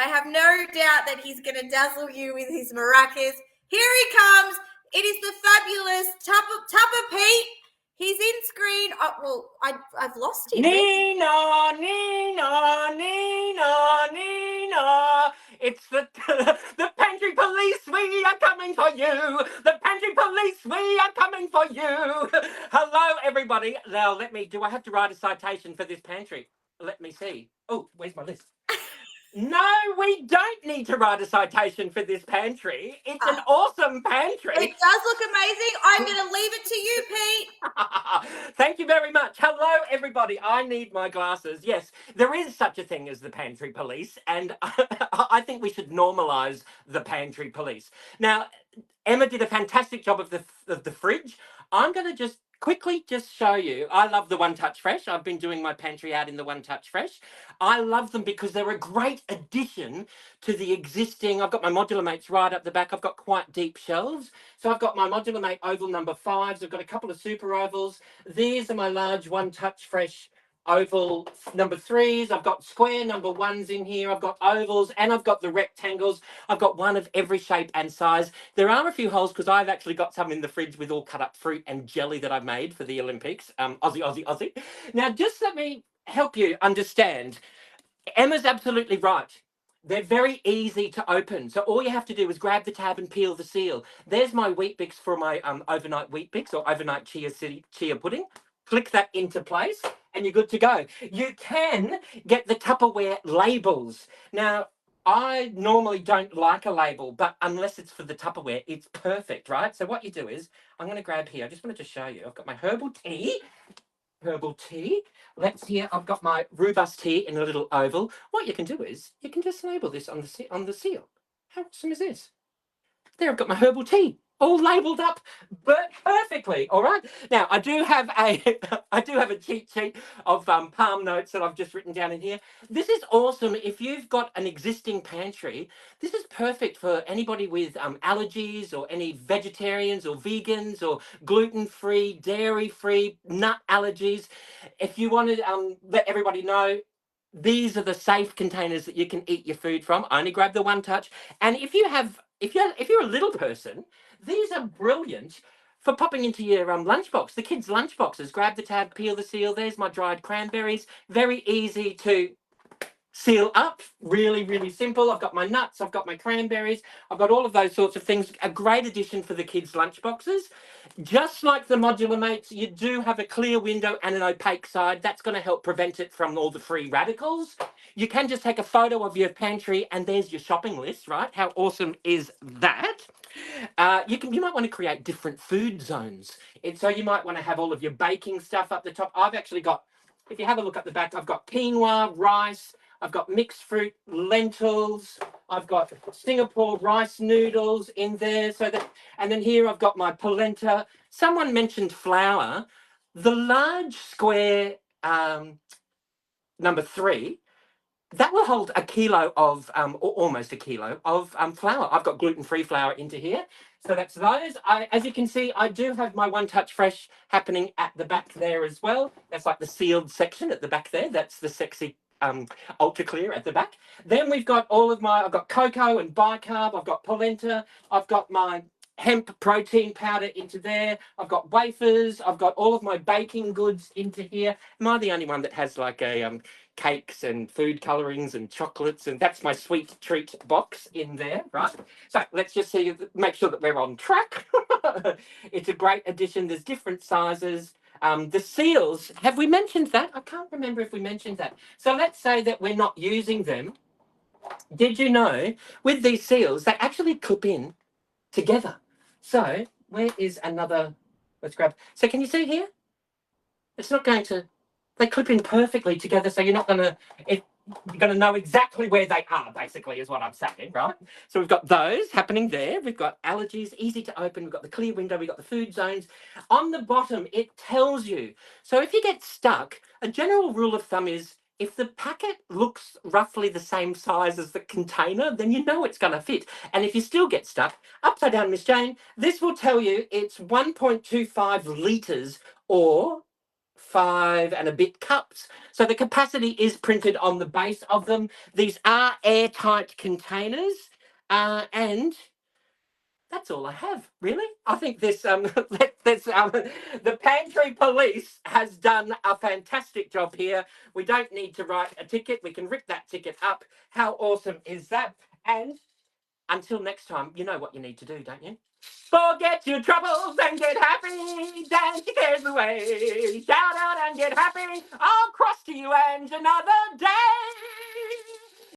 I have no doubt that he's going to dazzle you with his maracas. Here he comes. It is the fabulous Tupper Pete. He's in screen. Oh, well, I've lost him. Nina, Nina, Nina, Nina. It's the pantry police. We are coming for you. The pantry police. We are coming for you. Hello, everybody. Now, do I have to write a citation for this pantry? Let me see. Oh, where's my list? No, we don't need to write a citation for this pantry. It's an awesome pantry. It does look amazing. I'm going to leave it to you, Pete. Thank you very much. Hello, everybody. I need my glasses. Yes, there is such a thing as the pantry police, and I think we should normalise the pantry police. Now, Emma did a fantastic job of the fridge. I'm going to just quickly show you. I love the One Touch Fresh. I've been doing my pantry out in the One Touch Fresh. I love them because they're a great addition to the existing. I've got my modular mates right up the back. I've got quite deep shelves. So I've got my modular mate oval number 5s. I've got a couple of super ovals. These are my large One Touch Fresh oval number 3s. I've got square number 1s in here. I've got ovals and I've got the rectangles. I've got one of every shape and size. There are a few holes because I've actually got some in the fridge with all cut up fruit and jelly that I've made for the Olympics. Aussie. Now, just let me help you understand. Emma's absolutely right. They're very easy to open. So all you have to do is grab the tab and peel the seal. There's my Wheat Bix for my overnight Wheat Bix or overnight chia pudding. Click that into place and you're good to go. You can get the Tupperware labels. Now, I normally don't like a label, but unless it's for the Tupperware, it's perfect, right? So what you do is, I'm going to grab here. I just wanted to show you. I've got my herbal tea. Let's here. I've got my robust tea in a little oval. What you can do is, you can just label this on the seal. How awesome is this? There, I've got my herbal tea all labelled up, but perfectly. All right. Now I do have a cheat sheet of palm notes that I've just written down in here. This is awesome. If you've got an existing pantry, this is perfect for anybody with allergies or any vegetarians or vegans or gluten-free, dairy-free, nut allergies. If you want to let everybody know, these are the safe containers that you can eat your food from. Only grab the One Touch. And if you're a little person, these are brilliant for popping into your lunchbox, the kids' lunchboxes. Grab the tab, peel the seal. There's my dried cranberries. Very easy to seal up. Really, really simple. I've got my nuts. I've got my cranberries. I've got all of those sorts of things. A great addition for the kids' lunchboxes. Just like the modular mates, you do have a clear window and an opaque side. That's going to help prevent it from all the free radicals. You can just take a photo of your pantry and there's your shopping list, right? How awesome is that? You might want to create different food zones. So you might want to have all of your baking stuff up the top. I've actually got, if you have a look at the back, I've got quinoa, rice, I've got mixed fruit, lentils, I've got Singapore rice noodles in there. And then here I've got my polenta. Someone mentioned flour. The large square number 3, that will hold a kilo of, or almost a kilo of flour. I've got gluten-free flour into here. So that's those. As you can see, I do have my One Touch Fresh happening at the back there as well. That's like the sealed section at the back there. That's the sexy ultra clear at the back. Then we've got I've got cocoa and bicarb. I've got polenta. I've got my hemp protein powder into there. I've got wafers. I've got all of my baking goods into here. Am I the only one that has like a cakes and food colorings and chocolates? And that's my sweet treat box in there, right? So let's just make sure that we're on track. It's a great addition. There's different sizes. The seals, have we mentioned that? I can't remember if we mentioned that. So let's say that we're not using them. Did you know with these seals, they actually clip in together? So where is another? Let's grab. So can you see here? It's not going to. They clip in perfectly together, so you're not going to. You're going to know exactly where they are, basically, is what I'm saying, right? So we've got those happening there. We've got allergies, easy to open. We've got the clear window. We've got the food zones. On the bottom, it tells you. So if you get stuck, a general rule of thumb is if the packet looks roughly the same size as the container, then you know it's going to fit. And if you still get stuck, upside down, Miss Jane, this will tell you it's 1.25 litres or 5 and a bit cups. So the capacity is printed on the base of them. These are airtight containers, and that's all I have, really. I think this the pantry police has done a fantastic job here. We don't need to write a ticket. We can rip that ticket up. How awesome is that? And until next time, you know what you need to do, don't you? Forget your troubles and get happy. Dance your cares away. Shout out and get happy. I'll cross to you and another day.